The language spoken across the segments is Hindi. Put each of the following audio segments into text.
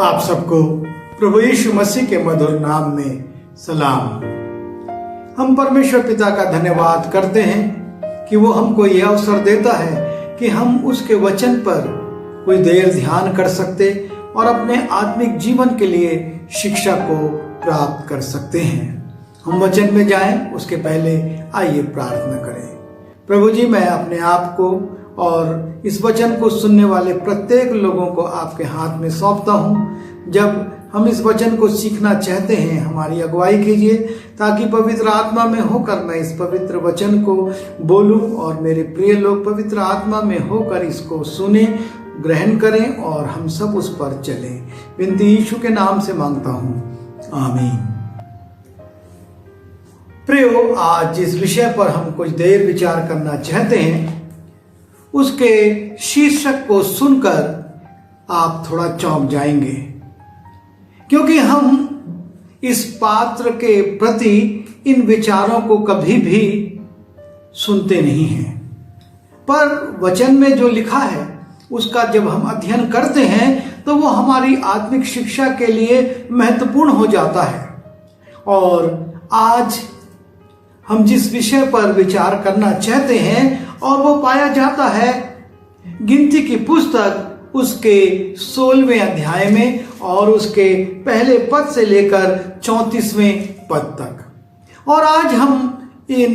आप सबको प्रभु यीशु मसीह के मधुर नाम में सलाम। हम परमेश्वर पिता का धन्यवाद करते हैं कि वो हमको यह अवसर देता है कि हम उसके वचन पर कोई देर ध्यान कर सकते और अपने आत्मिक जीवन के लिए शिक्षा को प्राप्त कर सकते हैं। हम वचन में जाएं उसके पहले आइए प्रार्थना करें। प्रभु जी, मैं अपने आप को और इस वचन को सुनने वाले प्रत्येक लोगों को आपके हाथ में सौंपता हूँ। जब हम इस वचन को सीखना चाहते हैं, हमारी अगुवाई कीजिए ताकि पवित्र आत्मा में होकर मैं इस पवित्र वचन को बोलूं और मेरे प्रिय लोग पवित्र आत्मा में होकर इसको सुने, ग्रहण करें और हम सब उस पर चलें। विनती यीशु के नाम से मांगता हूँ, आमीन। प्रियो, आज जिस विषय पर हम कुछ देर विचार करना चाहते हैं उसके शीर्षक को सुनकर आप थोड़ा चौंक जाएंगे, क्योंकि हम इस पात्र के प्रति इन विचारों को कभी भी सुनते नहीं हैं। पर वचन में जो लिखा है उसका जब हम अध्ययन करते हैं तो वो हमारी आत्मिक शिक्षा के लिए महत्वपूर्ण हो जाता है। और आज हम जिस विषय पर विचार करना चाहते हैं और वो पाया जाता है गिनती की पुस्तक उसके 16वें अध्याय में और उसके पहले पद से लेकर 34वें पद तक। और आज हम इन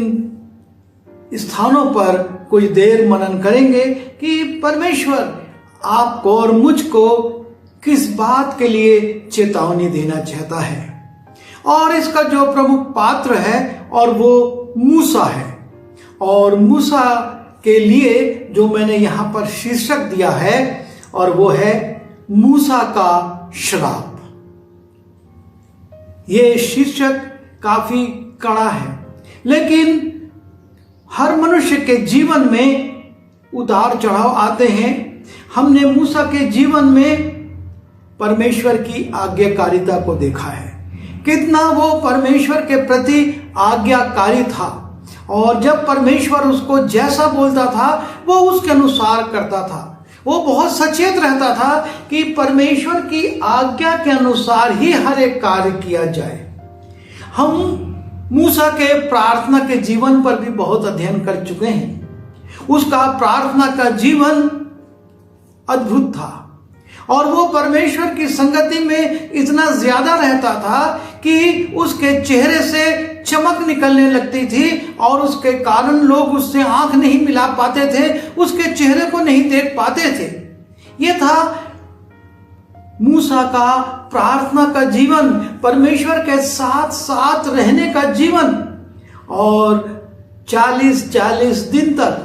स्थानों पर कुछ देर मनन करेंगे कि परमेश्वर आपको और मुझको किस बात के लिए चेतावनी देना चाहता है। और इसका जो प्रमुख पात्र है और वो मूसा है। और मूसा के लिए जो मैंने यहां पर शीर्षक दिया है और वो है मूसा का श्राप। ये शीर्षक काफी कड़ा है, लेकिन हर मनुष्य के जीवन में उतार चढ़ाव आते हैं। हमने मूसा के जीवन में परमेश्वर की आज्ञाकारिता को देखा है, कितना वो परमेश्वर के प्रति आज्ञाकारी था और जब परमेश्वर उसको जैसा बोलता था वो उसके अनुसार करता था। वो बहुत सचेत रहता था कि परमेश्वर की आज्ञा के अनुसार ही हर एक कार्य किया जाए। हम मूसा के प्रार्थना के जीवन पर भी बहुत अध्ययन कर चुके हैं। उसका प्रार्थना का जीवन अद्भुत था और वो परमेश्वर की संगति में इतना ज्यादा रहता था कि उसके चेहरे से चमक निकलने लगती थी और उसके कारण लोग उससे आंख नहीं मिला पाते थे, उसके चेहरे को नहीं देख पाते थे। यह था मूसा का प्रार्थना का जीवन, परमेश्वर के साथ साथ रहने का जीवन। और 40 दिन तक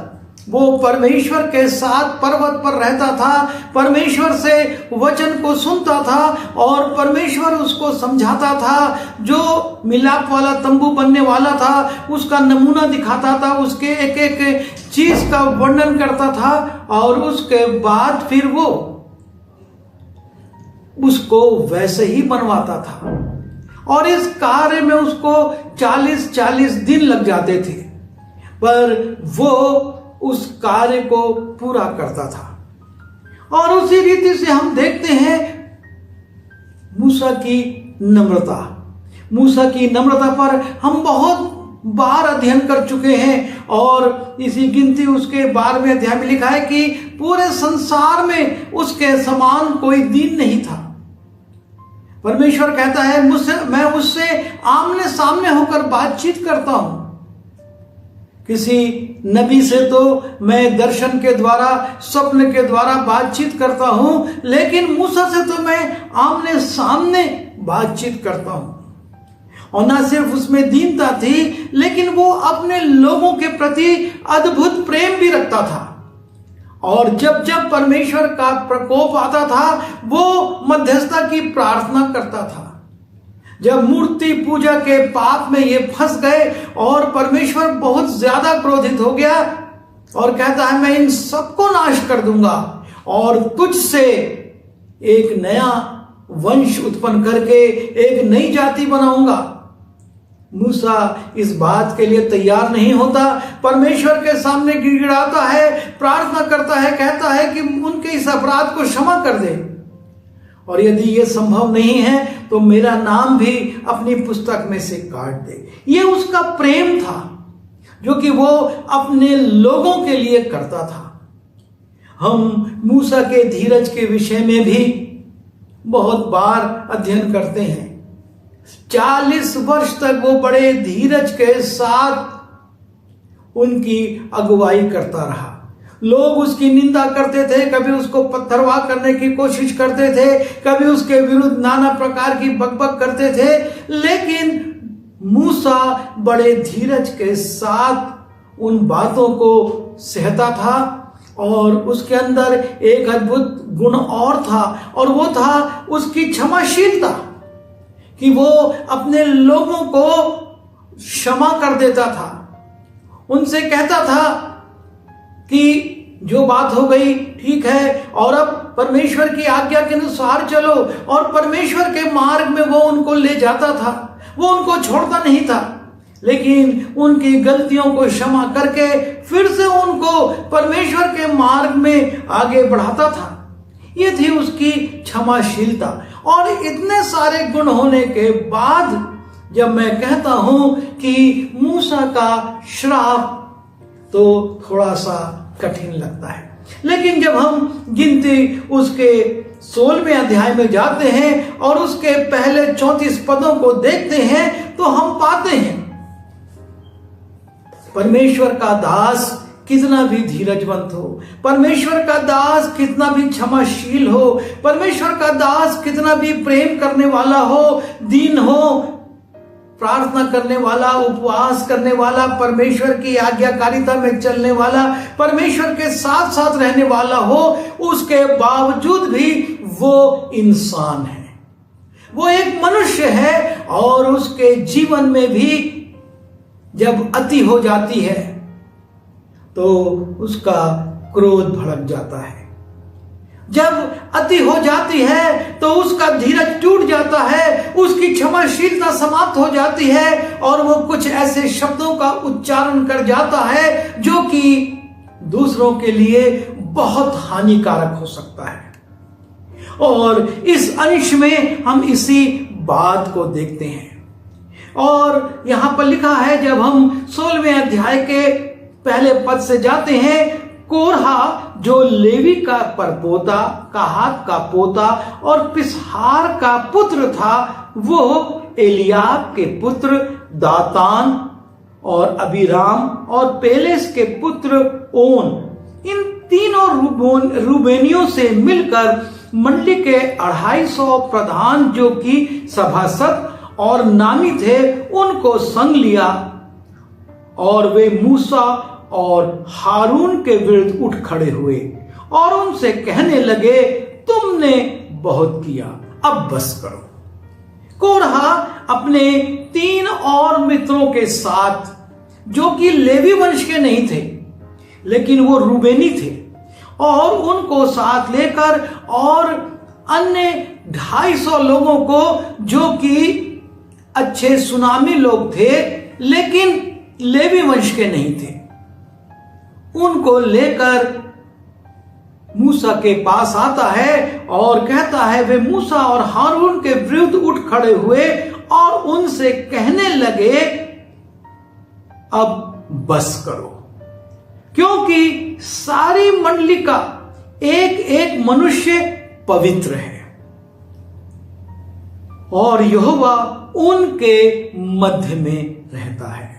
वो परमेश्वर के साथ पर्वत पर रहता था, परमेश्वर से वचन को सुनता था और परमेश्वर उसको समझाता था। जो मिलाप वाला तंबू बनने वाला था उसका नमूना दिखाता था, उसके एक एक चीज का वर्णन करता था और उसके बाद फिर वो उसको वैसे ही बनवाता था। और इस कार्य में उसको 40 दिन लग जाते थे, पर वो उस कार्य को पूरा करता था। और उसी रीति से हम देखते हैं मूसा की नम्रता। मूसा की नम्रता पर हम बहुत बार अध्ययन कर चुके हैं और इसी गिनती उसके 12वें अध्याय में लिखा है कि पूरे संसार में उसके समान कोई दीन नहीं था। परमेश्वर कहता है मैं उससे आमने सामने होकर बातचीत करता हूं। किसी नबी से तो मैं दर्शन के द्वारा, स्वप्न के द्वारा बातचीत करता हूं, लेकिन मूसा से तो मैं आमने सामने बातचीत करता हूं। और ना सिर्फ उसमें दीनता थी, लेकिन वो अपने लोगों के प्रति अद्भुत प्रेम भी रखता था। और जब जब परमेश्वर का प्रकोप आता था वो मध्यस्थता की प्रार्थना करता था। जब मूर्ति पूजा के पाप में ये फंस गए और परमेश्वर बहुत ज्यादा क्रोधित हो गया और कहता है मैं इन सबको नाश कर दूंगा और तुझसे एक नया वंश उत्पन्न करके एक नई जाति बनाऊंगा। मूसा इस बात के लिए तैयार नहीं होता, परमेश्वर के सामने गिड़गिड़ाता है, प्रार्थना करता है, कहता है कि उनके इस अपराध को क्षमा कर दे। और यदि ये संभव नहीं है तो मेरा नाम भी अपनी पुस्तक में से काट दे। ये उसका प्रेम था जो कि वो अपने लोगों के लिए करता था। हम मूसा के धीरज के विषय में भी बहुत बार अध्ययन करते हैं। 40 वर्ष तक वो बड़े धीरज के साथ उनकी अगुवाई करता रहा। लोग उसकी निंदा करते थे, कभी उसको पत्थरवाह करने की कोशिश करते थे, कभी उसके विरुद्ध नाना प्रकार की बकबक करते थे, लेकिन मूसा बड़े धीरज के साथ उन बातों को सहता था। और उसके अंदर एक अद्भुत गुण और था, और वो था उसकी क्षमाशीलता, कि वो अपने लोगों को क्षमा कर देता था। उनसे कहता था कि जो बात हो गई ठीक है, और अब परमेश्वर की आज्ञा के अनुसार चलो। और परमेश्वर के मार्ग में वो उनको ले जाता था, वो उनको छोड़ता नहीं था, लेकिन उनकी गलतियों को क्षमा करके फिर से उनको परमेश्वर के मार्ग में आगे बढ़ाता था। ये थी उसकी क्षमाशीलता। और इतने सारे गुण होने के बाद जब मैं कहता हूं कि मूसा का श्राप, तो थोड़ा सा कठिन लगता है। लेकिन जब हम गिनती उसके 16वें अध्याय में जाते हैं और उसके पहले 34 पदों को देखते हैं, तो हम पाते हैं परमेश्वर का दास कितना भी धीरजवंत हो, परमेश्वर का दास कितना भी क्षमाशील हो, परमेश्वर का दास कितना भी प्रेम करने वाला हो, दीन हो, प्रार्थना करने वाला, उपवास करने वाला, परमेश्वर की आज्ञाकारिता में चलने वाला, परमेश्वर के साथ साथ रहने वाला हो, उसके बावजूद भी वो इंसान है, वो एक मनुष्य है। और उसके जीवन में भी जब अति हो जाती है तो उसका क्रोध भड़क जाता है। जब अति हो जाती है तो उसका धीरज टूट जाता है, उसकी क्षमाशीलता समाप्त हो जाती है, और वो कुछ ऐसे शब्दों का उच्चारण कर जाता है जो कि दूसरों के लिए बहुत हानिकारक हो सकता है। और इस अंश में हम इसी बात को देखते हैं। और यहां पर लिखा है, जब हम 16वें अध्याय के पहले पद से जाते हैं, कोरहा जो लेवी का परपोता, कहात का पोता और पिसहार का पुत्र था, वो एलियाब के पुत्र दातान और अबीराम और पेलेस के पुत्र ओन, इन तीनों रूबेनियों से मिलकर मंडली के 250 प्रधान जो कि सभासद और नामी थे, उनको संग लिया। और वे मूसा और हारून के विरुद्ध उठ खड़े हुए और उनसे कहने लगे, तुमने बहुत किया, अब बस करो। कोरहा अपने 3 और मित्रों के साथ, जो कि लेवी वंश के नहीं थे लेकिन वो रूबेनी थे, और उनको साथ लेकर और अन्य 250 लोगों को, जो कि अच्छे सुनामी लोग थे लेकिन लेवी वंश के नहीं थे, उनको लेकर मूसा के पास आता है और कहता है, वे मूसा और हारून के विरुद्ध उठ खड़े हुए और उनसे कहने लगे, अब बस करो, क्योंकि सारी मंडली का एक एक मनुष्य पवित्र है और यहोवा उनके मध्य में रहता है।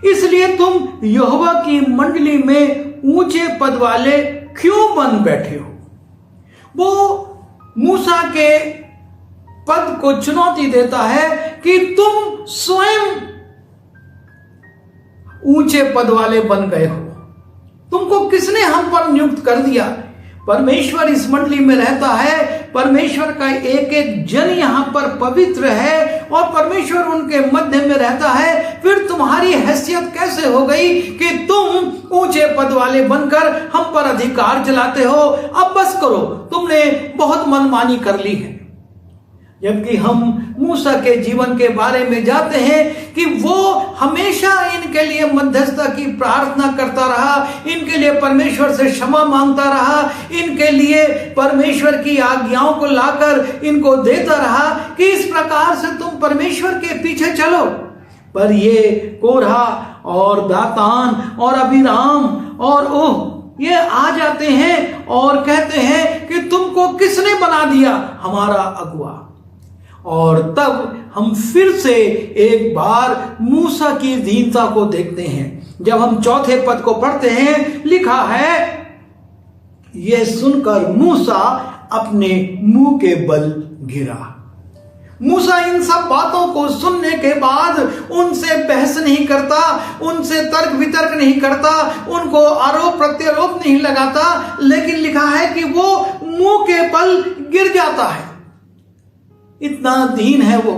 इसलिए तुम यहोवा की मंडली में ऊंचे पद वाले क्यों बन बैठे हो? वो मूसा के पद को चुनौती देता है कि तुम स्वयं ऊंचे पद वाले बन गए हो। तुमको किसने हम पर नियुक्त कर दिया? परमेश्वर इस मंडली में रहता है, परमेश्वर का एक एक जन यहां पर पवित्र है और परमेश्वर उनके मध्य में रहता है। फिर तुम्हारी हैसियत कैसे हो गई कि तुम ऊंचे पद वाले बनकर हम पर अधिकार चलाते हो? अब बस करो, तुमने बहुत मनमानी कर ली है। जबकि हम मूसा के जीवन के बारे में जानते हैं कि वो हमेशा इनके लिए मध्यस्थता की प्रार्थना करता रहा, इनके लिए परमेश्वर से क्षमा मांगता रहा, इनके लिए परमेश्वर की आज्ञाओं को लाकर इनको देता रहा कि इस प्रकार से तुम परमेश्वर के पीछे चलो। पर ये कोरहा और दातान और अबीराम और ये आ जाते हैं और कहते हैं कि तुमको किसने बना दिया हमारा अगुआ। और तब हम फिर से एक बार मूसा की दीनता को देखते हैं। जब हम चौथे पद को पढ़ते हैं, लिखा है, यह सुनकर मूसा अपने मुंह के बल गिरा। मूसा इन सब बातों को सुनने के बाद उनसे बहस नहीं करता, उनसे तर्क वितर्क नहीं करता, उनको आरोप प्रत्यारोप नहीं लगाता, लेकिन लिखा है कि वो मुंह के बल गिर जाता है। इतना दीन है वो।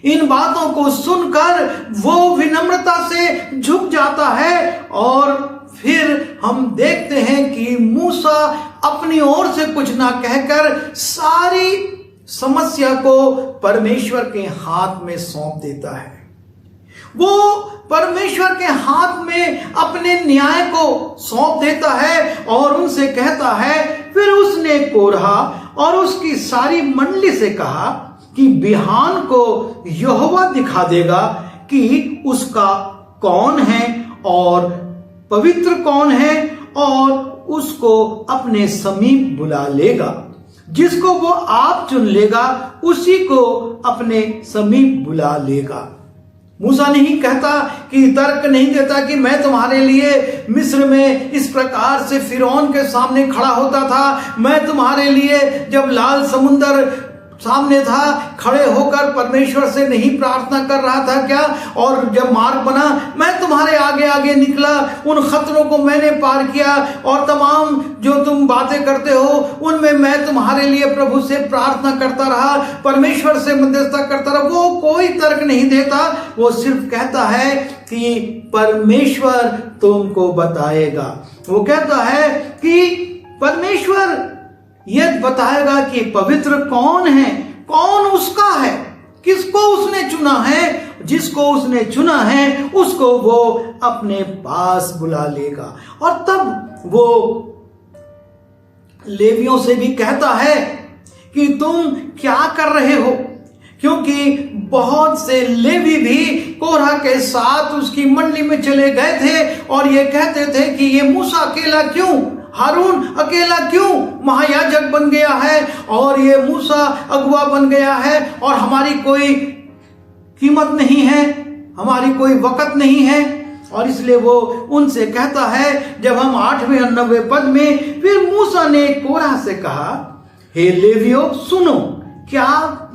इन बातों को सुनकर वो विनम्रता से झुक जाता है। और फिर हम देखते हैं कि मूसा अपनी ओर से कुछ ना कहकर सारी समस्या को परमेश्वर के हाथ में सौंप देता है। वो परमेश्वर के हाथ में अपने न्याय को सौंप देता है और उनसे कहता है, फिर उसने कोरहा और उसकी सारी मंडली से कहा कि बिहान को यहोवा दिखा देगा कि उसका कौन है और पवित्र कौन है, और उसको अपने समीप बुला लेगा। जिसको वो आप चुन लेगा उसी को अपने समीप बुला लेगा। मूसा नहीं कहता कि तर्क नहीं देता कि मैं तुम्हारे लिए मिस्र में इस प्रकार से फिरौन के सामने खड़ा होता था, मैं तुम्हारे लिए जब लाल समुंदर सामने था खड़े होकर परमेश्वर से नहीं प्रार्थना कर रहा था क्या, और जब मार्ग बना मैं तुम्हारे आगे आगे निकला, उन खतरों को मैंने पार किया, और तमाम जो तुम बातें करते हो उनमें मैं तुम्हारे लिए प्रभु से प्रार्थना करता रहा, परमेश्वर से मध्यस्थता करता रहा। वो कोई तर्क नहीं देता, वो सिर्फ कहता है कि परमेश्वर तुमको बताएगा। वो कहता है कि परमेश्वर यह बताएगा कि पवित्र कौन है, कौन उसका है, किसको उसने चुना है, जिसको उसने चुना है उसको वो अपने पास बुला लेगा। और तब वो लेवियों से भी कहता है कि तुम क्या कर रहे हो, क्योंकि बहुत से लेवी भी कोरहा के साथ उसकी मंडली में चले गए थे और ये कहते थे कि ये मूसा अकेला क्यों, हारून अकेला क्यों महायाजक बन गया है, और ये मूसा अगुआ बन गया है, और हमारी कोई कीमत नहीं है, हमारी कोई वक़्त नहीं है। और इसलिए वो उनसे कहता है, जब हम 8वें और 9वें पद में, फिर मूसा ने कोरहा से कहा, हे लेवियों सुनो, क्या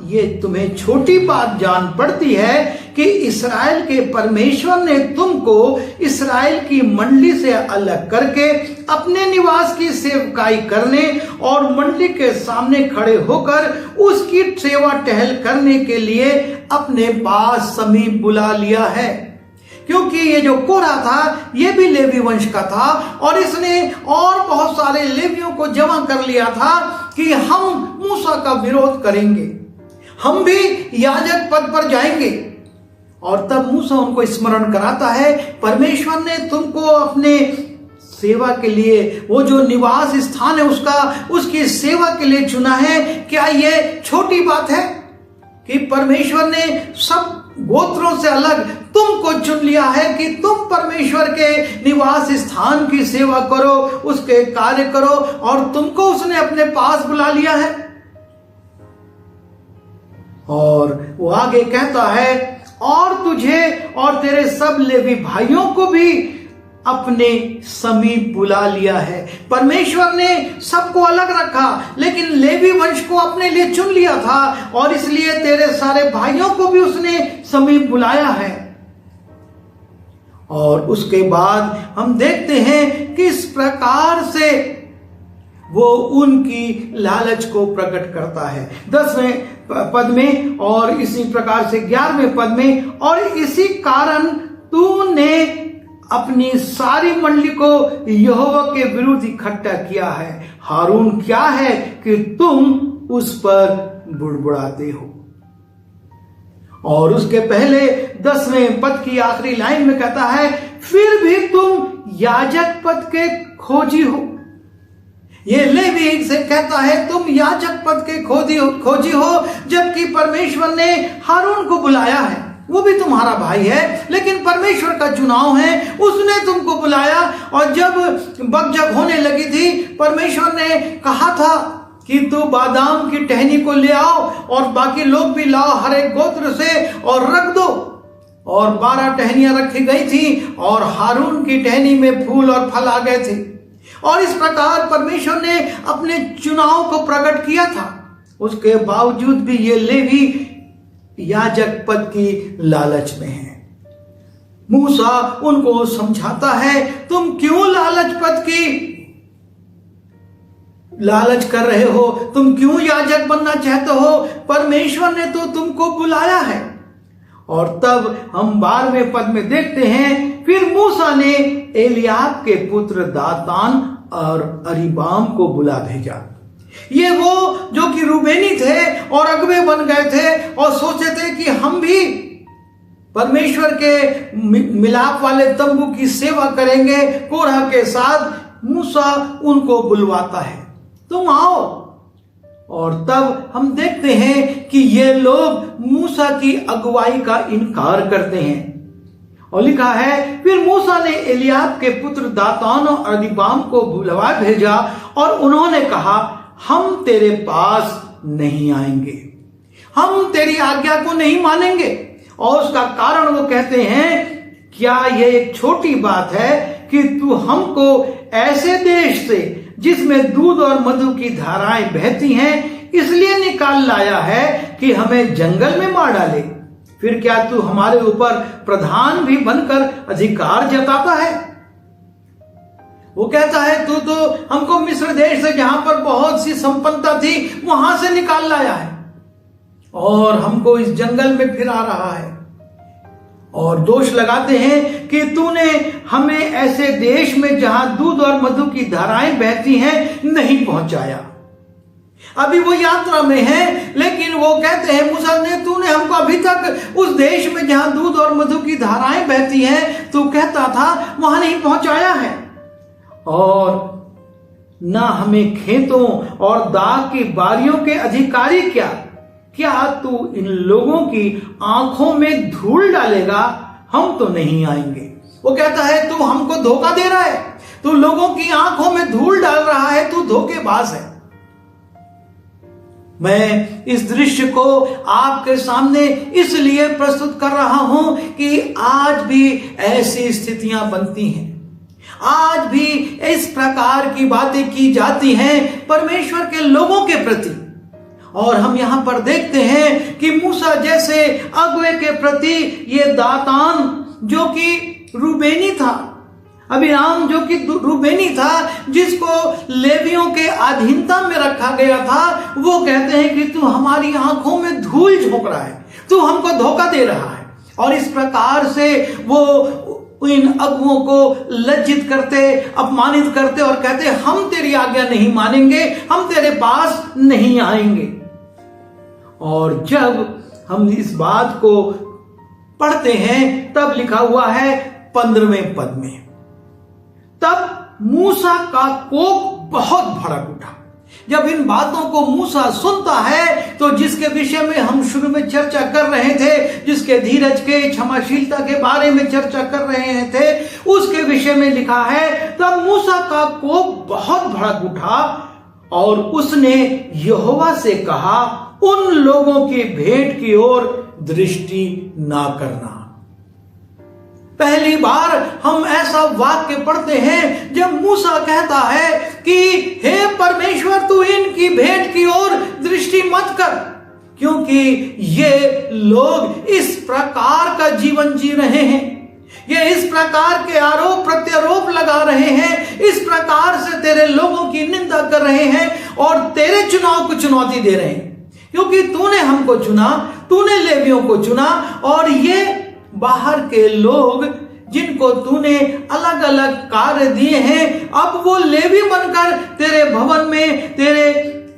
ये तुम्हें छोटी बात जान पड़ती है कि इस्राएल के परमेश्वर ने तुमको इस्राएल की मंडली से अलग करके अपने निवास की सेवकाई करने और मंडली के सामने खड़े होकर उसकी सेवा टहल करने के लिए अपने पास समीप बुला लिया है। क्योंकि ये जो कोरहा था ये भी लेवी वंश का था, और इसने और बहुत सारे लेवियों को जमा कर लिया था कि हम मूसा का विरोध करेंगे, हम भी याजक पद पर जाएंगे। और तब मूसा उनको स्मरण कराता है, परमेश्वर ने तुमको अपने सेवा के लिए, वो जो निवास स्थान है उसकी सेवा के लिए चुना है। क्या ये छोटी बात है कि परमेश्वर ने सब गोत्रों से अलग तुमको चुन लिया है कि तुम परमेश्वर के निवास स्थान की सेवा करो, उसके कार्य करो, और तुमको उसने अपने पास बुला लिया है। और वो आगे कहता है, और तुझे और तेरे सब लेवी भाइयों को भी अपने समीप बुला लिया है। परमेश्वर ने सबको अलग रखा, लेकिन लेवी वंश को अपने लिए चुन लिया था, और इसलिए तेरे सारे भाइयों को भी उसने समीप बुलाया है। और उसके बाद हम देखते हैं किस प्रकार से वो उनकी लालच को प्रकट करता है 10वें पद में, और इसी प्रकार से 11वें पद में, और इसी कारण तूने अपनी सारी मंडली को यहोवा के विरुद्ध इकट्ठा किया है। हारून क्या है कि तुम उस पर बुड़बुड़ाते हो। और उसके पहले 10वें पद की आखिरी लाइन में कहता है, फिर भी तुम याजक पद के खोजी हो। ये लेवी से कहता है तुम याजक पद के खोजी हो, जबकि परमेश्वर ने हारून को बुलाया है। वो भी तुम्हारा भाई है, लेकिन परमेश्वर का चुनाव है, उसने तुमको बुलाया। और जब बकझक होने लगी थी, परमेश्वर ने कहा था कि तू बादाम की टहनी को ले आओ और बाकी लोग भी लाओ हर एक गोत्र से और रख दो। और 12 टहनियां रखी गई थी और हारून की टहनी में फूल और फल आ गए थे। और इस प्रकार परमेश्वर ने अपने चुनाव को प्रकट किया था। उसके बावजूद भी ये लेवी याजक पद की लालच में है। मूसा उनको समझाता है, तुम क्यों लालच पद की लालच कर रहे हो? तुम क्यों याजक बनना चाहते हो? परमेश्वर ने तो तुमको बुलाया है। और तब हम 12वें पद में देखते हैं, फिर मूसा ने एलियाब के पुत्र दातान और अरीबाम को बुला भेजा। ये वो जो कि रूबेनी थे और अगुवे बन गए थे और सोचे थे कि हम भी परमेश्वर के मिलाप वाले तंबू की सेवा करेंगे कोरह के साथ। मूसा उनको बुलवाता है, तुम आओ। और तब हम देखते हैं कि ये लोग मूसा की अगुवाई का इनकार करते हैं। और लिखा है, फिर मूसा ने एलियाब के पुत्र दातान और अरीबाम को बुलवा भेजा और उन्होंने कहा, हम तेरे पास नहीं आएंगे, हम तेरी आज्ञा को नहीं मानेंगे। और उसका कारण वो कहते हैं, क्या यह एक छोटी बात है कि तू हमको ऐसे देश से जिसमें दूध और मधु की धाराएं बहती हैं इसलिए निकाल लाया है कि हमें जंगल में मार डाले? फिर क्या तू हमारे ऊपर प्रधान भी बनकर अधिकार जताता है? वो कहता है, तू तो हमको मिस्र देश से जहां पर बहुत सी संपन्नता थी वहां से निकाल लाया है और हमको इस जंगल में फिरा रहा है। और दोष लगाते हैं कि तूने हमें ऐसे देश में जहां दूध और मधु की धाराएं बहती हैं नहीं पहुंचाया। अभी वो यात्रा में है, लेकिन वो कहते हैं, मूसा ने तूने हमको अभी तक उस देश में जहां दूध और मधु की धाराएं बहती हैं तू कहता था वहां नहीं पहुंचाया है। और ना हमें खेतों और दाग की बारियों के अधिकारी क्या तू इन लोगों की आंखों में धूल डालेगा? हम तो नहीं आएंगे। वो कहता है, तू हमको धोखा दे रहा है, तू लोगों की आंखों में धूल डाल रहा है, तू धोखेबाज है। मैं इस दृश्य को आपके सामने इसलिए प्रस्तुत कर रहा हूं कि आज भी ऐसी स्थितियां बनती हैं, आज भी इस प्रकार की बातें की जाती हैं परमेश्वर के लोगों के प्रति। और हम यहां पर देखते हैं कि मूसा जैसे अगुवे के प्रति ये दातान जो कि रूबेनी था, अबीराम जो कि रूबेनी था, जिसको लेवियों के अधीनता में रखा गया था, वो कहते हैं कि तू हमारी आंखों में धूल झोंक रहा है, तू हमको धोखा दे रहा है। और इस प्रकार से वो इन अगुओं को लज्जित करते, अपमानित करते और कहते, हम तेरी आज्ञा नहीं मानेंगे, हम तेरे पास नहीं आएंगे। और जब हम इस बात को पढ़ते हैं तब लिखा हुआ है 15वें पद में, तब मूसा का कोप बहुत भड़क उठा। जब इन बातों को मूसा सुनता है तो जिसके विषय में हम शुरू में चर्चा कर रहे थे, जिसके धीरज के, क्षमाशीलता के बारे में चर्चा कर रहे थे, उसके विषय में लिखा है, तब मूसा का कोप बहुत भड़क उठा और उसने यहोवा से कहा, उन लोगों की भेंट की ओर दृष्टि ना करना। पहली बार हम ऐसा वाक्य पढ़ते हैं जब मूसा कहता है कि हे परमेश्वर, तू इनकी भेंट की ओर दृष्टि मत कर, क्योंकि ये लोग इस प्रकार का जीवन जी रहे हैं, ये इस प्रकार के आरोप प्रत्यारोप लगा रहे हैं, इस प्रकार से तेरे लोगों की निंदा कर रहे हैं और तेरे चुनाव को चुनौती दे रहे हैं, क्योंकि तूने हमको चुना, तूने लेवियों को चुना। और ये बाहर के लोग जिनको तूने अलग अलग कार्य दिए हैं, अब वो लेवी बनकर तेरे भवन में, तेरे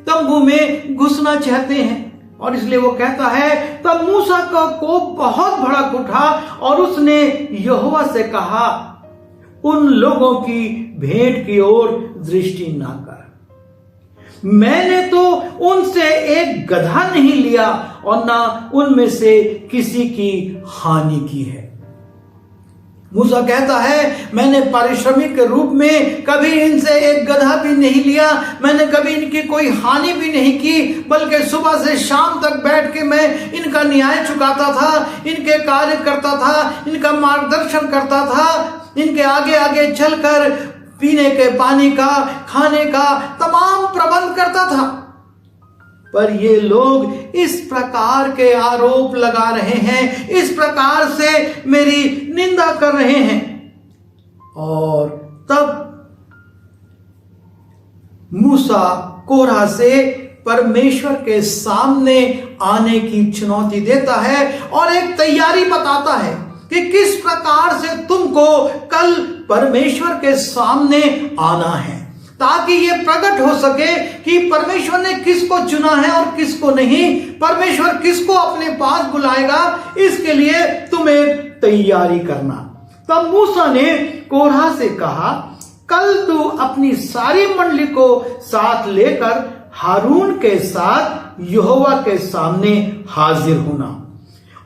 तंबू में घुसना चाहते हैं और इसलिए वो कहता है, तब मूसा का कोप बहुत भड़क उठा और उसने यहोवा से कहा, उन लोगों की भेंट की ओर दृष्टि ना कर। मैंने तो उनसे एक गधा नहीं लिया और ना उनमें से किसी की हानि की है। मूसा कहता है, मैंने पारिश्रमिक के रूप में कभी इनसे एक गधा भी नहीं लिया, मैंने कभी इनकी कोई हानि भी नहीं की, बल्कि सुबह से शाम तक बैठ के मैं इनका न्याय चुकाता था, इनके कार्य करता था, इनका मार्गदर्शन करता था, इनके आगे आगे चलकर पीने के पानी का, खाने का तमाम प्रबंध करता था। पर ये लोग इस प्रकार के आरोप लगा रहे हैं, इस प्रकार से मेरी निंदा कर रहे हैं। और तब मूसा कोरह से परमेश्वर के सामने आने की चुनौती देता है और एक तैयारी बताता है कि किस प्रकार से तुमको कल परमेश्वर के सामने आना है, ताकि ये प्रकट हो सके कि परमेश्वर ने किसको चुना है और किसको नहीं, परमेश्वर किसको अपने पास बुलाएगा, इसके लिए तुम्हें तैयारी करना। तब मूसा ने कोरह से कहा, कल तू अपनी सारी मंडली को साथ लेकर हारून के साथ यहोवा के सामने हाजिर होना,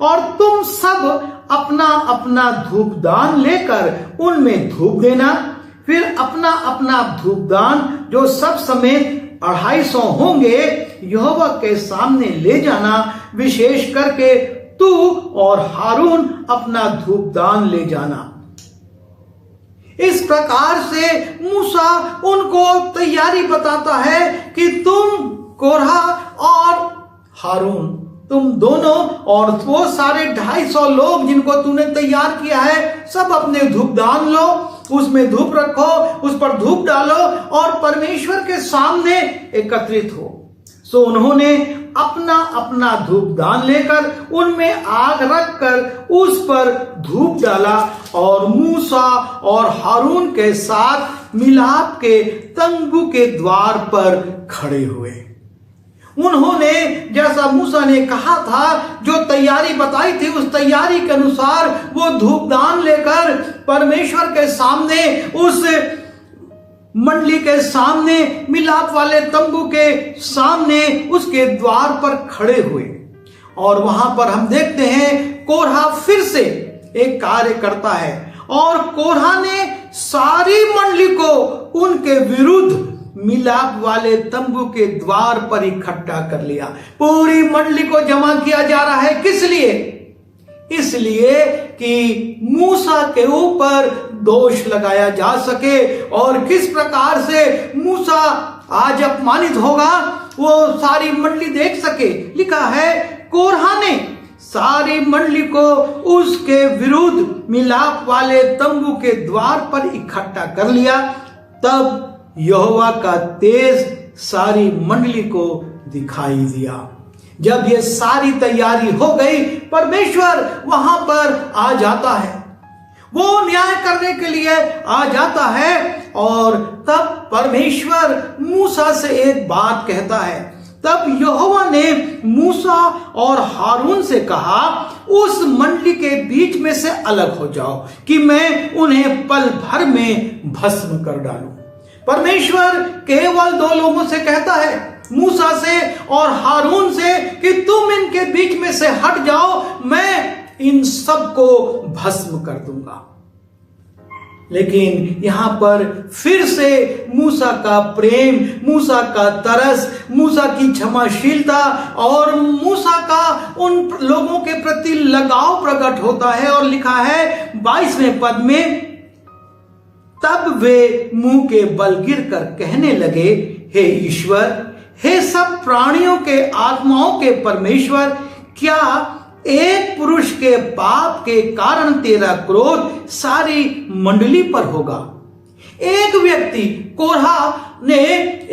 और तुम सब अपना अपना धूपदान लेकर उनमें धूप देना। फिर अपना अपना धूपदान जो सब समेत 250 होंगे यहोवा के सामने ले जाना, विशेष करके तू और हारून अपना धूपदान ले जाना। इस प्रकार से मूसा उनको तैयारी बताता है कि तुम कोरह और हारून, तुम दोनों और वो सारे 250 लोग जिनको तूने तैयार किया है, सब अपने धूपदान लो, उसमें धूप रखो, उस पर धूप डालो और परमेश्वर के सामने एकत्रित हो। सो उन्होंने अपना अपना धूपदान लेकर उनमें आग रखकर उस पर धूप डाला और मूसा और हारून के साथ मिलाप के तंबू के द्वार पर खड़े हुए। उन्होंने जैसा मूसा ने कहा था, जो तैयारी बताई थी, उस तैयारी के अनुसार वो धूपदान लेकर परमेश्वर के सामने, उस मंडली के सामने, मिलाप वाले तंबू के सामने, उसके द्वार पर खड़े हुए। और वहां पर हम देखते हैं कोरह फिर से एक कार्य करता है और कोरह ने सारी मंडली को उनके विरुद्ध मिलाप वाले तंबू के द्वार पर इकट्ठा कर लिया। पूरी मंडली को जमा किया जा रहा है, किस लिए? इसलिए कि मूसा के ऊपर दोष लगाया जा सके और किस प्रकार से मूसा आज अपमानित होगा वो सारी मंडली देख सके। लिखा है कोरह ने सारी मंडली को उसके विरुद्ध मिलाप वाले तंबू के द्वार पर इकट्ठा कर लिया। तब यहोवा का तेज सारी मंडली को दिखाई दिया। जब ये सारी तैयारी हो गई, परमेश्वर वहां पर आ जाता है, वो न्याय करने के लिए आ जाता है। और तब परमेश्वर मूसा से एक बात कहता है। तब यहोवा ने मूसा और हारून से कहा, उस मंडली के बीच में से अलग हो जाओ कि मैं उन्हें पल भर में भस्म कर डालूं। परमेश्वर केवल 2 लोगों से कहता है, मूसा से और हारून से, कि तुम इनके बीच में से हट जाओ, मैं इन सबको भस्म कर दूंगा। लेकिन यहां पर फिर से मूसा का प्रेम, मूसा का तरस, मूसा की क्षमाशीलता और मूसा का उन लोगों के प्रति लगाव प्रकट होता है। और लिखा है 22वें पद में, तब वे मुंह के बल गिरकर कहने लगे, हे ईश्वर, हे सब प्राणियों के आत्माओं के परमेश्वर, क्या एक पुरुष के पाप के कारण तेरा क्रोध सारी मंडली पर होगा? एक व्यक्ति कोरह ने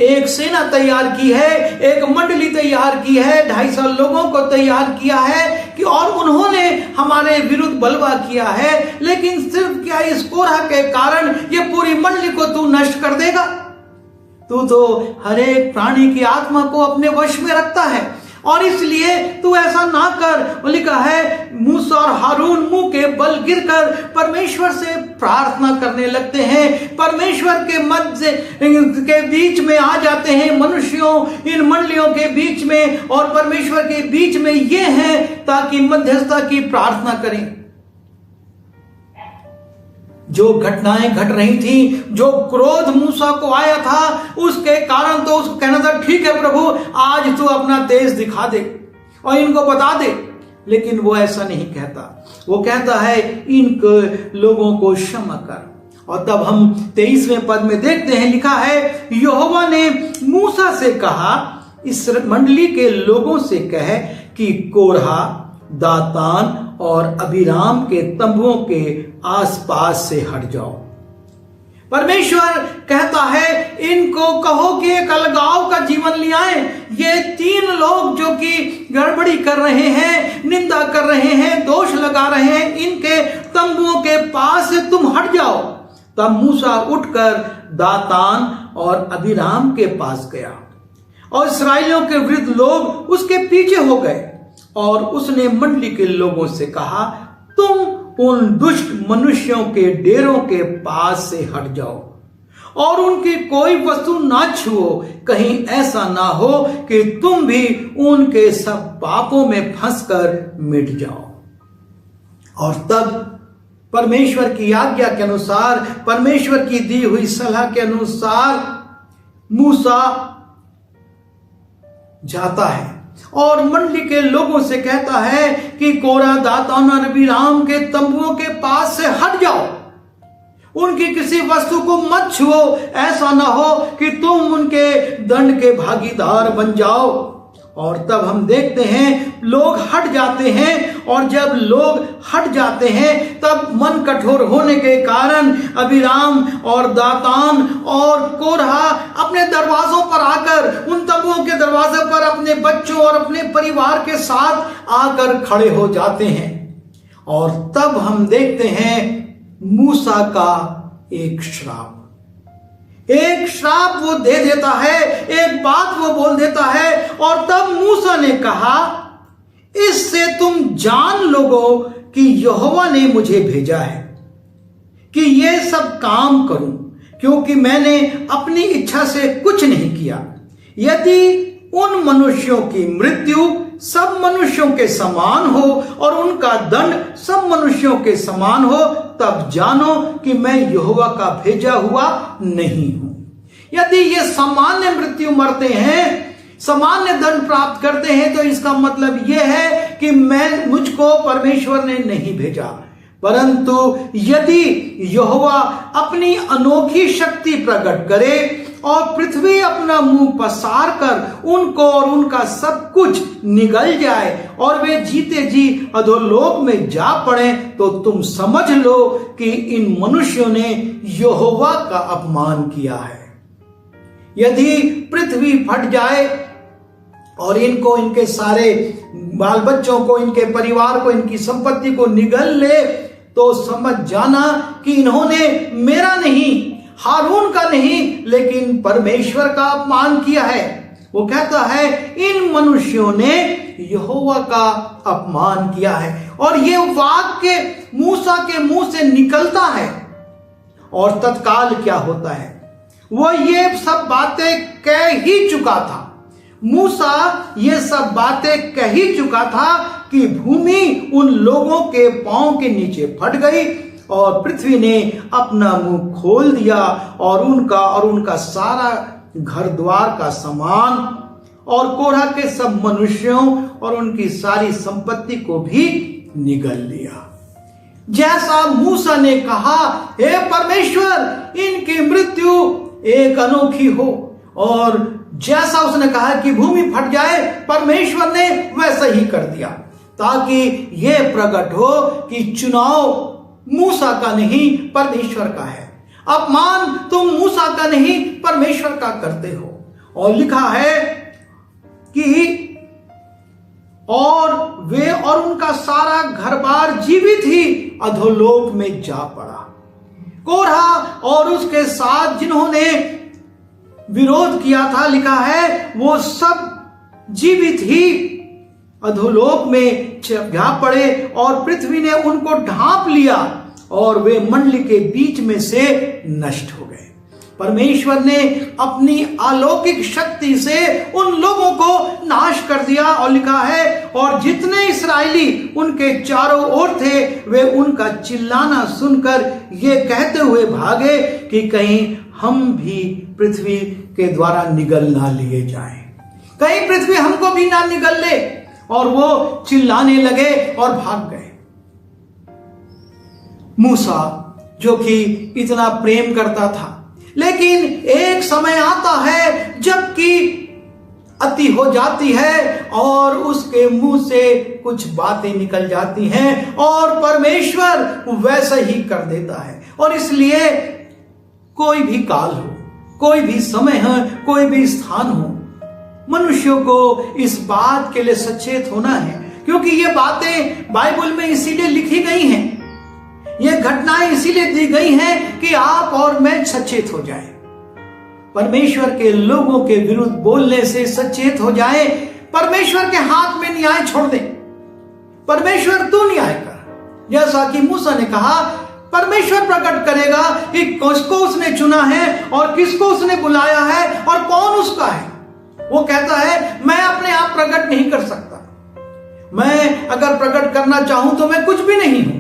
एक सेना तैयार की है, एक मंडली तैयार की है, 250 लोगों को तैयार किया है कि और उन्होंने हमारे विरुद्ध बलवा किया है। लेकिन सिर्फ क्या इस कोरह के कारण ये पूरी मंडली को तू नष्ट कर देगा? तू तो हर एक प्राणी की आत्मा को अपने वश में रखता है और इसलिए तू ऐसा ना कर। वो लिखा है मूसा और हारून मुंह के बल गिरकर परमेश्वर से प्रार्थना करने लगते हैं, परमेश्वर के मध्य के बीच में आ जाते हैं, मनुष्यों इन मंडलियों के बीच में और परमेश्वर के बीच में ये है ताकि मध्यस्थता की प्रार्थना करें। जो घटनाएं घट रही थी, जो क्रोध मूसा को आया था, उसके कारण तो उसको कहना था ठीक है प्रभु, आज तू अपना तेज दिखा दे और इनको बता दे, लेकिन वो ऐसा नहीं कहता। वो कहता है इन लोगों को क्षमा कर। और तब हम 23वें पद में देखते हैं, लिखा है यहोवा ने मूसा से कहा इस मंडली के लोगों से कह कि कोरहा, दातान और अबीराम के तंबुओं के आसपास से हट जाओ। परमेश्वर कहता है इनको कहो कि एक अलगाव का जीवन ले आए। ये 3 लोग जो कि गड़बड़ी कर रहे हैं, निंदा कर रहे हैं, दोष लगा रहे हैं, इनके तंबुओं के पास से तुम हट जाओ। तब मूसा उठकर दातान और अबीराम के पास गया और इस्राएलियों के वृद्ध लोग उसके पीछे हो गए। और उसने मंडली के लोगों से कहा तुम उन दुष्ट मनुष्यों के डेरों के पास से हट जाओ और उनकी कोई वस्तु ना छुओ, कहीं ऐसा ना हो कि तुम भी उनके सब पापों में फंसकर मिट जाओ। और तब परमेश्वर की आज्ञा के अनुसार, परमेश्वर की दी हुई सलाह के अनुसार मूसा जाता है और मंडली के लोगों से कहता है कि कोरह, दातान और अबीराम के तंबुओं के पास से हट जाओ, उनकी किसी वस्तु को मत छुओ, ऐसा ना हो कि तुम उनके दंड के भागीदार बन जाओ। और तब हम देखते हैं लोग हट जाते हैं और जब लोग हट जाते हैं तब मन कठोर होने के कारण अबीराम और दातान और कोरहा अपने दरवाजों पर आकर, उन तंबुओं के दरवाजे पर अपने बच्चों और अपने परिवार के साथ आकर खड़े हो जाते हैं। और तब हम देखते हैं मूसा का एक श्राप वो दे देता है, एक बात वो बोल देता है। और तब मूसा ने कहा इससे तुम जान लोगो कि यहोवा ने मुझे भेजा है कि ये सब काम करूं, क्योंकि मैंने अपनी इच्छा से कुछ नहीं किया। यदि उन मनुष्यों की मृत्यु सब मनुष्यों के समान हो और उनका दंड सब मनुष्यों के समान हो, तब जानो कि मैं यहोवा का भेजा हुआ नहीं हूं। यदि ये सामान्य मृत्यु मरते हैं, सामान्य दंड प्राप्त करते हैं, तो इसका मतलब यह है कि मुझको परमेश्वर ने नहीं भेजा। परंतु यदि यहोवा अपनी अनोखी शक्ति प्रकट करे और पृथ्वी अपना मुंह पसार कर उनको और उनका सब कुछ निगल जाए और वे जीते जी अधोलोक में जा पड़े, तो तुम समझ लो कि इन मनुष्यों ने यहोवा का अपमान किया है। यदि पृथ्वी फट जाए और इनको, इनके सारे बाल बच्चों को, इनके परिवार को, इनकी संपत्ति को निगल ले, तो समझ जाना कि इन्होंने मेरा नहीं, हारून का नहीं, लेकिन परमेश्वर का अपमान किया है। वो कहता है इन मनुष्यों ने यहोवा का अपमान किया है। और ये वाक्य मूसा के मुंह से निकलता है और तत्काल क्या होता है, वो ये सब बातें कह ही चुका था। मूसा ये सब बातें कह ही चुका था कि भूमि उन लोगों के पांव के नीचे फट गई और पृथ्वी ने अपना मुंह खोल दिया और उनका सारा घर द्वार का सामान और कोरह के सब मनुष्यों और उनकी सारी संपत्ति को भी निगल लिया। जैसा मूसा ने कहा, हे परमेश्वर इनकी मृत्यु एक अनोखी हो, और जैसा उसने कहा कि भूमि फट जाए, परमेश्वर ने वैसा ही कर दिया, ताकि यह प्रकट हो कि चुनाव मूसा का नहीं परमेश्वर का है, अपमान तुम मूसा का नहीं परमेश्वर का करते हो। और लिखा है कि और वे और उनका सारा घर बार जीवित ही अधोलोक में जा पड़ा। कोरह और उसके साथ जिन्होंने विरोध किया था, लिखा है वो सब जीवित ही अधोलोक में जा पड़े और पृथ्वी ने उनको ढांप लिया और वे मंडली के बीच में से नष्ट हो गए। परमेश्वर ने अपनी अलौकिक शक्ति से उन लोगों को नाश कर दिया और लिखा है, और जितने इस्राएली उनके चारों ओर थे वे उनका चिल्लाना सुनकर ये कहते हुए भागे कि कहीं हम भी पृथ्वी के द्वारा निगल ना लिए जाएं, कहीं पृथ्वी हमको भी ना निगल ले। और वो चिल्लाने लगे और भाग गए। मूसा जो कि इतना प्रेम करता था, लेकिन एक समय आता है जबकि अति हो जाती है और उसके मुंह से कुछ बातें निकल जाती हैं और परमेश्वर वैसा ही कर देता है। और इसलिए कोई भी काल हो, कोई भी समय हो, कोई भी स्थान हो, मनुष्यों को इस बात के लिए सचेत होना है, क्योंकि ये बातें बाइबल में इसीलिए लिखी गई हैं, ये घटनाएं इसीलिए दी गई हैं कि आप और मैं सचेत हो जाएं, परमेश्वर के लोगों के विरुद्ध बोलने से सचेत हो जाएं, परमेश्वर के हाथ में न्याय छोड़ दें। परमेश्वर तू न्याय कर, जैसा कि मूसा ने कहा, परमेश्वर प्रकट करेगा कि किसको उसने चुना है और किसको उसने बुलाया है और कौन उसका है। वो कहता है मैं अपने आप प्रकट नहीं कर सकता, मैं अगर प्रकट करना चाहूं तो मैं कुछ भी नहीं हूं,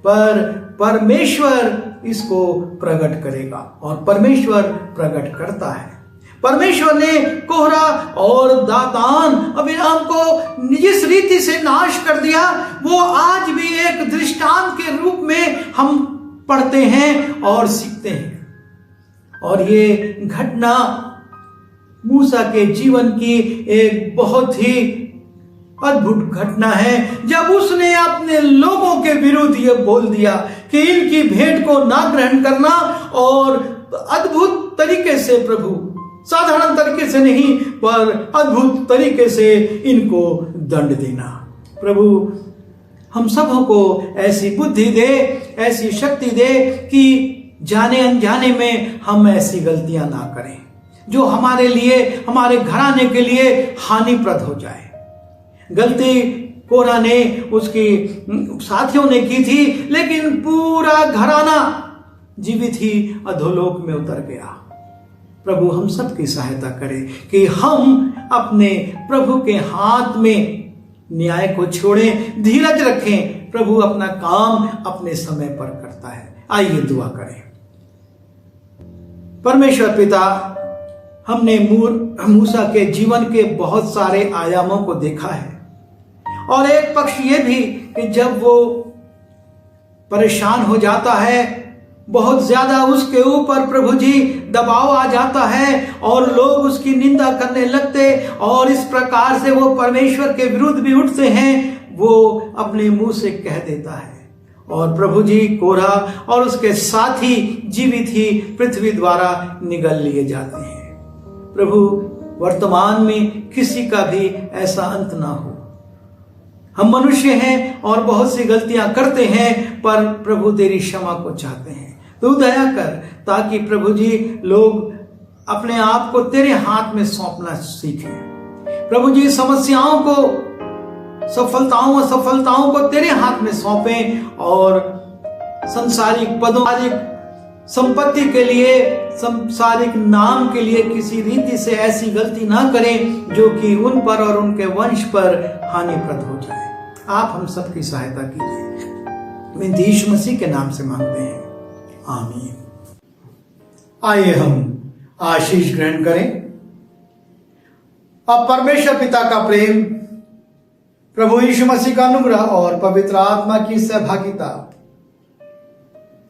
पर परमेश्वर इसको प्रकट करेगा और परमेश्वर प्रकट करता है। परमेश्वर ने कोहरा और दातान अबीराम को जिस रीति से नाश कर दिया, वो आज भी एक दृष्टांत के रूप में हम पढ़ते हैं और सीखते हैं। और ये घटना मूसा के जीवन की एक बहुत ही अद्भुत घटना है, जब उसने अपने लोगों के विरुद्ध ये बोल दिया कि इनकी भेंट को ना ग्रहण करना और अद्भुत तरीके से, प्रभु साधारण तरीके से नहीं पर अद्भुत तरीके से इनको दंड देना। प्रभु हम सबों को ऐसी बुद्धि दे, ऐसी शक्ति दे कि जाने अनजाने में हम ऐसी गलतियां ना करें जो हमारे लिए, हमारे घराने के लिए हानिप्रद हो जाए। गलती कोरा ने, उसकी साथियों ने की थी, लेकिन पूरा घराना जीवित ही अधोलोक में उतर गया। प्रभु हम सबकी सहायता करे कि हम अपने प्रभु के हाथ में न्याय को छोड़ें, धीरज रखें। प्रभु अपना काम अपने समय पर करता है। आइए दुआ करें। परमेश्वर पिता, हमने मूसा के जीवन के बहुत सारे आयामों को देखा है, और एक पक्ष ये भी कि जब वो परेशान हो जाता है, बहुत ज्यादा उसके ऊपर प्रभु जी दबाव आ जाता है और लोग उसकी निंदा करने लगते और इस प्रकार से वो परमेश्वर के विरुद्ध भी उठते हैं, वो अपने मुंह से कह देता है। और प्रभु जी कोरा और उसके साथी जीवित ही पृथ्वी द्वारा निगल लिए जाते हैं। प्रभु वर्तमान में किसी का भी ऐसा अंत ना हो। हम मनुष्य हैं और बहुत सी गलतियां करते हैं, पर प्रभु तेरी क्षमा को चाहते हैं। तू दया कर ताकि प्रभु जी लोग अपने आप को तेरे हाथ में सौंपना सीखें। प्रभु जी समस्याओं को, सफलताओं असफलताओं को तेरे हाथ में सौंपें और संसारिक पदों, संपत्ति के लिए, संसारिक नाम के लिए किसी रीति से ऐसी गलती ना करें जो कि उन पर और उनके वंश पर हानिप्रद हो जाए। आप हम सबकी सहायता कीजिए। मैं यीशु मसीह के नाम से मांगते हैं, आमीन। आइए हम आशीष ग्रहण करें। अब परमेश्वर पिता का प्रेम, प्रभु यीशु मसीह का अनुग्रह और पवित्र आत्मा की सहभागिता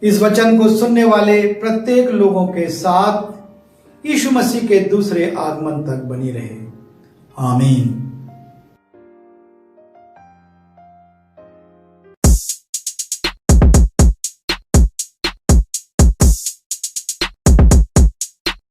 इस वचन को सुनने वाले प्रत्येक लोगों के साथ यीशु मसीह के दूसरे आगमन तक बनी रहे। आमीन।